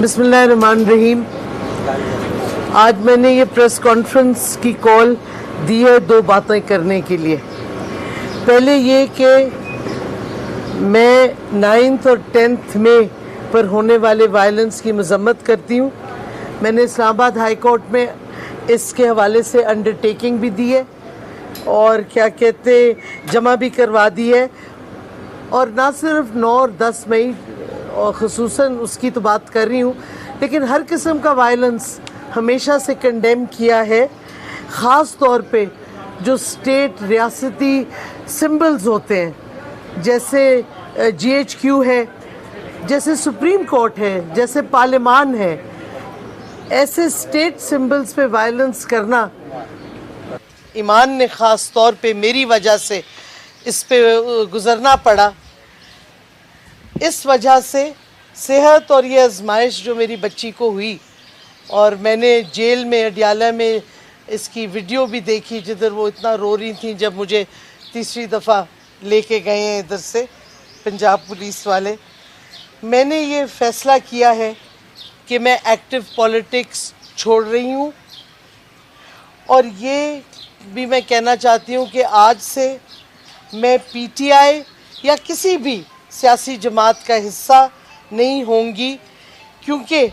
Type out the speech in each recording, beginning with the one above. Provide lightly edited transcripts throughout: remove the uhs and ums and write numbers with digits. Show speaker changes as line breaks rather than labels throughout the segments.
बिस्मिल्लाहिर्रहमानिर्रहीम। आज मैंने ये प्रेस कॉन्फ्रेंस की कॉल दी है दो बातें करने के लिए। पहले ये कि मैं 9th और 10th मई पर होने वाले वायलेंस की मजम्मत करती हूँ। मैंने इस्लामाबाद हाई कोर्ट में इसके हवाले से अंडरटेकिंग भी दी है और क्या कहते जमा भी करवा दी है, और ना सिर्फ 9 और 10 मई और ख़ुसूसन उसकी तो बात कर रही हूँ, लेकिन हर किस्म का वायलेंस हमेशा से कंडेम किया है। ख़ास तौर पे जो स्टेट रियासती सिंबल्स होते हैं, जैसे GHQ है, जैसे सुप्रीम कोर्ट है, जैसे पार्लियामान है, ऐसे स्टेट सिंबल्स पे वायलेंस करना ईमान ने ख़ास तौर पे मेरी वजह से इस पे गुज़रना पड़ा। इस वजह से सेहत और ये आजमाइश जो मेरी बच्ची को हुई, और मैंने जेल में अडियाला में इसकी वीडियो भी देखी जिधर वो इतना रो रही थी जब मुझे तीसरी दफ़ा लेके गए हैं इधर से पंजाब पुलिस वाले। मैंने ये फ़ैसला किया है कि मैं एक्टिव पॉलिटिक्स छोड़ रही हूँ, और ये भी मैं कहना चाहती हूँ कि आज से मैं PTI या किसी भी सियासी जमात का हिस्सा नहीं होंगी, क्योंकि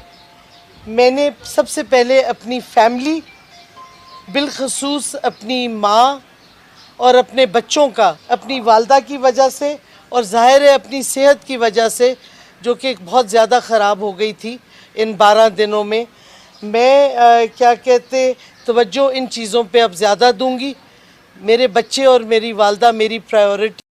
मैंने सबसे पहले अपनी फैमिली, बिलखसूस अपनी माँ और अपने बच्चों का, अपनी वालदा की वजह से, और ज़ाहिर है अपनी सेहत की वजह से जो कि बहुत ज़्यादा ख़राब हो गई थी इन 12 दिनों में, मैं क्या कहते तवज्जो इन चीज़ों पे अब ज़्यादा दूंगी। मेरे बच्चे और मेरी वालदा मेरी प्रायोरिटी